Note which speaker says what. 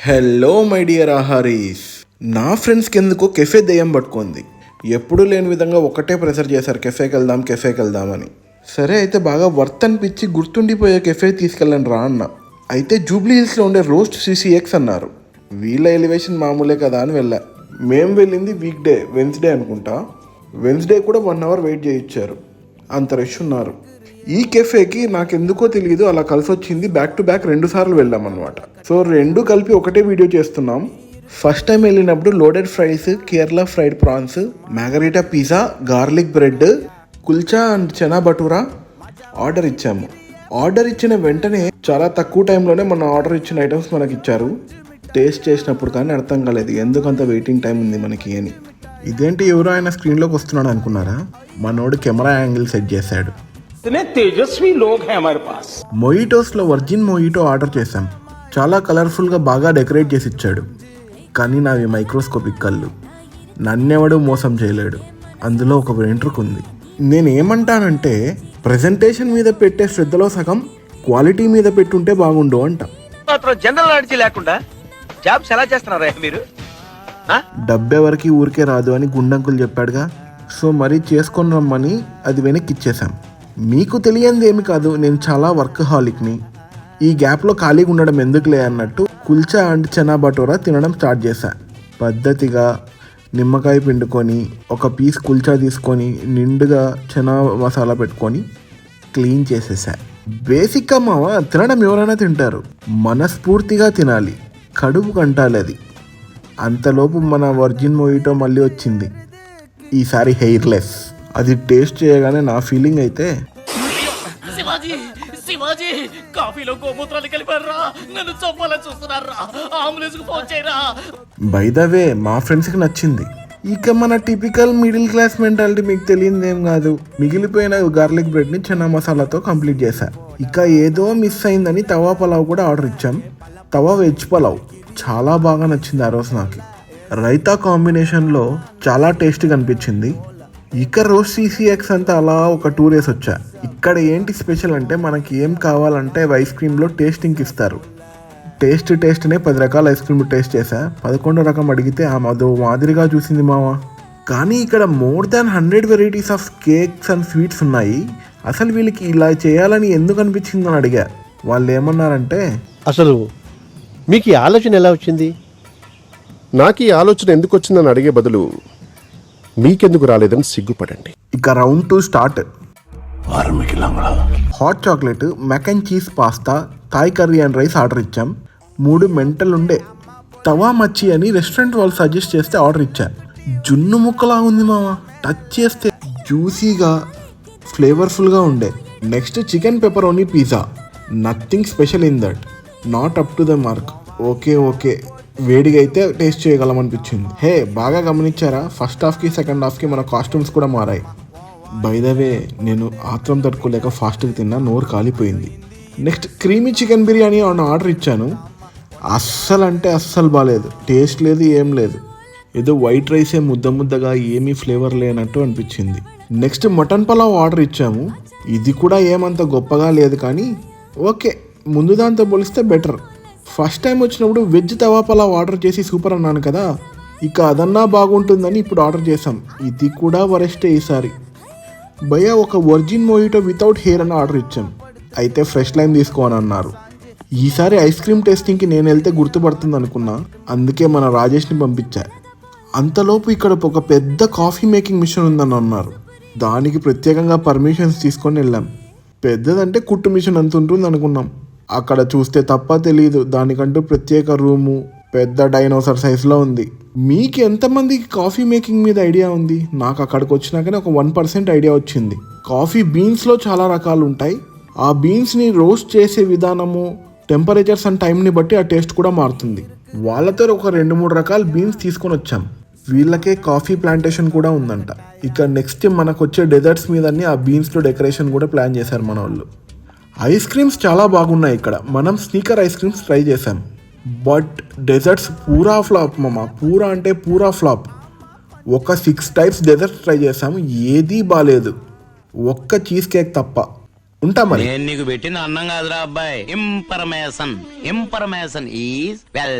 Speaker 1: Hello my dear ఆహారీస్. నా ఫ్రెండ్స్కి ఎందుకో కెఫే దెయ్యం పట్టుకుంది. ఎప్పుడూ లేని విధంగా ఒకటే ప్రెషర్ చేశారు, కెఫేకి వెళ్దామని. సరే అయితే బాగా వర్త్ అనిపించి గుర్తుండిపోయే కెఫే తీసుకెళ్ళండి రా అన్న. అయితే జూబ్లీ హిల్స్లో ఉండే రోస్ట్ సిసిఎక్స్ అన్నారు. వీళ్ళ ఎలివేషన్ మామూలే కదా అని వెళ్ళా. మేము వెళ్ళింది వెన్స్డే అనుకుంటా. వెన్స్డే కూడా 1 hour వెయిట్ చేయించారు, అంత రష్ ఉన్నారు. ఈ కెఫేకి నాకెందుకో తెలియదు అలా కలిసి వచ్చింది. బ్యాక్ టు బ్యాక్ 2 సార్లు వెళ్ళాం అనమాట. సో 2 కలిపి ఒకటే వీడియో చేస్తున్నాం. ఫస్ట్ టైం వెళ్ళినప్పుడు loaded fries, Kerala fried prawns, margherita pizza, garlic bread, kulcha and chana bhatura order ఇచ్చాము. ఆర్డర్ ఇచ్చిన వెంటనే చాలా తక్కువ టైంలోనే మన ఆర్డర్ ఇచ్చిన ఐటమ్స్ మనకి ఇచ్చారు. టేస్ట్ చేసినప్పుడు కానీ అర్థం కాలేదు ఎందుకంత వెయిటింగ్ టైం ఉంది మనకి అని. ఇదేంటి ఎవరో ఆయన స్క్రీన్లోకి వస్తున్నాడు అనుకున్నారా? మనోడు కెమెరా యాంగిల్ సెట్ చేశాడు.
Speaker 2: తేజస్వి లోగ్ హై హమారే పాస్.
Speaker 1: మొయిటోస్లో వర్జిన్ మొయిటో ఆర్డర్ చేశాం. చాలా కలర్ఫుల్గా బాగా డెకరేట్ చేసి ఇచ్చాడు. కానీ నావి మైక్రోస్కోపిక్ కళ్ళు, నన్నెవడు మోసం చేయలేడు. అందులో ఒక వెంట్రుక ఉంది. నేనేమంటానంటే ప్రజెంటేషన్ మీద పెట్టే శ్రద్ధలో సగం క్వాలిటీ మీద పెట్టుంటే బాగుండు అంట.
Speaker 3: జనరల్ నాలెడ్జ్ లేకుండా జాబ్స్ ఎలా చేస్తున్నారా మీరు?
Speaker 1: డబ్బెవరికి ఊరికే రాదు అని గుండంకులు చెప్పాడుగా. సో మరీ చేసుకొని రమ్మని అది వెనక్కి ఇచ్చేసాం. మీకు తెలియంది ఏమి కాదు, నేను చాలా వర్క్ హాలిక్ని. ఈ గ్యాప్లో ఖాళీగా ఉండడం ఎందుకులే అన్నట్టు కుల్చా అండ్ చనా బటోరా తినడం స్టార్ట్ చేశా. పద్ధతిగా నిమ్మకాయ పిండుకొని ఒక పీస్ కుల్చా తీసుకొని నిండుగా చనా మసాలా పెట్టుకొని క్లీన్ చేసేసా. బేసిక్గా మావా తినడం ఎవరైనా తింటారు, మనస్ఫూర్తిగా తినాలి, కడుపు కంటాలి అది. అంతలోపు మన వర్జిన్ మొయిటో మళ్ళీ వచ్చింది, ఈసారి హెయిర్లెస్. అది టేస్ట్ చేయగానే నా ఫీలింగ్ అయితే
Speaker 4: శివాజీ కాఫీలో గోమూత్రాలు కలిపారా, నన్ను చంపాలని చూస్తున్నారా, అంబులెన్స్ కు ఫోన్ చేయరా.
Speaker 1: బై ద వే మా ఫ్రెండ్స్కి నచ్చింది. ఇక మన టిపికల్ మిడిల్ క్లాస్ మెంటాలిటీ మీకు తెలియదేం కాదు. మిగిలిపోయిన గార్లిక్ బ్రెడ్ని చనా మసాలాతో కంప్లీట్ చేశా. ఇక ఏదో మిస్ అయిందని తవా పలావ్ కూడా ఆర్డర్ ఇచ్చాం. తవా వెజ్ పలావ్ చాలా బాగా నచ్చింది ఆ రోజు నాకు. రైతా కాంబినేషన్లో చాలా టేస్టీగా అనిపించింది. ఇక రోస్ట్ సిసిఎక్స్ అంతా అలా ఒక 2 days వచ్చా. ఇక్కడ ఏంటి స్పెషల్ అంటే మనకి ఏం కావాలంటే ఐస్ క్రీమ్లో టేస్టింగ్కి ఇస్తారు. టేస్ట్నే 10 రకాల ఐస్ క్రీమ్ టేస్ట్ చేశా. 11వ రకం అడిగితే అదో మాదిరిగా చూసింది మావా. కానీ ఇక్కడ more than 100 varieties of cakes and sweets ఉన్నాయి. అసలు వీళ్ళకి ఇలా చేయాలని ఎందుకు అనిపించిందని అడిగా. వాళ్ళు ఏమన్నారంటే,
Speaker 5: అసలు మీకు ఈ ఆలోచన ఎలా వచ్చింది? నాకు ఈ ఆలోచన ఎందుకు వచ్చిందని అడిగే బదులు మీకెందుకు రాలేదని సిగ్గుపడండి.
Speaker 1: ఇక round 2 start. Hot chocolate, mac and cheese pasta, Thai curry and rice order ఇచ్చాం. 3 మెంటల్ ఉండే. తవా మచ్చి అని రెస్టారెంట్ వాళ్ళు సజెస్ట్ చేస్తే ఆర్డర్ ఇచ్చా. జున్ను ముక్కలా ఉంది మామ, టచ్ చేస్తే జ్యూసీగా ఫ్లేవర్ఫుల్గా ఉండే. Next chicken pepperoni pizza, nothing special in that, not up to the mark. Okay వేడిగా అయితే టేస్ట్ చేయగలమనిపించింది. హే బాగా గమనించారా, ఫస్ట్ హాఫ్కి సెకండ్ హాఫ్కి మన కాస్ట్యూమ్స్ కూడా మారాయి. బై ద వే నేను ఆత్రం తట్టుకోలేక ఫాస్ట్గా తిన్నా, నోరు కాలిపోయింది. Next creamy chicken biryani order ఇచ్చాను. అస్సలు బాగాలేదు, టేస్ట్ లేదు, ఏం లేదు. ఏదో వైట్ రైసే ముద్దగా ఏమీ ఫ్లేవర్ లేనట్టు అనిపించింది. నెక్స్ట్ మటన్ పలావ్ ఆర్డర్ ఇచ్చాము. ఇది కూడా ఏమంత గొప్పగా లేదు, కానీ ఓకే, ముందు దాంతో పోలిస్తే బెటర్. ఫస్ట్ టైం వచ్చినప్పుడు వెజ్ తవా పలావ్ ఆర్డర్ చేసి సూపర్ అన్నాను కదా, ఇక అదన్నా బాగుంటుందని ఇప్పుడు ఆర్డర్ చేసాం. ఇది కూడా వరెస్టే ఈసారి. భయ్యా ఒక వర్జిన్ మొయిటో వితౌట్ హెయిర్ అని ఆర్డర్ ఇచ్చాం. అయితే ఫ్రెష్ లైమ్ తీసుకోని అన్నారు. ఈసారి ఐస్ క్రీమ్ టెస్టింగ్కి నేను వెళ్తే గుర్తుపడుతుంది అనుకున్నా, అందుకే మన రాజేష్ని పంపించా. అంతలోపు ఇక్కడ ఒక పెద్ద కాఫీ మేకింగ్ మిషన్ ఉందని అన్నారు. దానికి ప్రత్యేకంగా పర్మిషన్స్ తీసుకొని వెళ్ళాం. పెద్దదంటే కుట్టు మిషన్ అంత ఉంటుంది అనుకున్నాం. అక్కడ చూస్తే తప్ప తెలియదు, దానికంటూ ప్రత్యేక రూము పెద్ద డైనోసర్ సైజులో ఉంది. మీకు ఎంతమందికి కాఫీ మేకింగ్ మీద ఐడియా ఉంది? నాకు అక్కడికి వచ్చినాకనే ఒక 1% ఐడియా వచ్చింది. కాఫీ బీన్స్లో చాలా రకాలు ఉంటాయి. ఆ బీన్స్ని రోస్ట్ చేసే విధానము, టెంపరేచర్స్ అండ్ టైంని బట్టి ఆ టేస్ట్ కూడా మారుతుంది. వాళ్ళతో ఒక 2-3 రకాల బీన్స్ తీసుకొని వచ్చాం. వీళ్ళకే కాఫీ ప్లాంటేషన్ కూడా ఉందంట. ఇక నెక్స్ట్ మనకు వచ్చే డెజర్ట్స్ మీదన్నీ ఆ బీన్స్లో డెకరేషన్ కూడా ప్లాన్ చేశారు మన వాళ్ళు. ఐస్ క్రీమ్స్ చాలా బాగున్నాయి ఇక్కడ. మనం స్నీకర్ ఐస్ క్రీమ్స్ ట్రై చేసాం, బట్ డెజర్ట్స్ పూరా ఫ్లాప్ మామ. పూరా ఫ్లాప్. ఒక 6 types డెజర్ట్స్ ట్రై చేసాము, ఏదీ బాలేదు, ఒక్క చీజ్ కేక్ తప్ప. ఉంటా మరి.
Speaker 3: నేను నీకు పెట్టిన అన్నం కాదురా అబ్బాయి, ఇంపర్మేషన్ ఈజ్ వెల్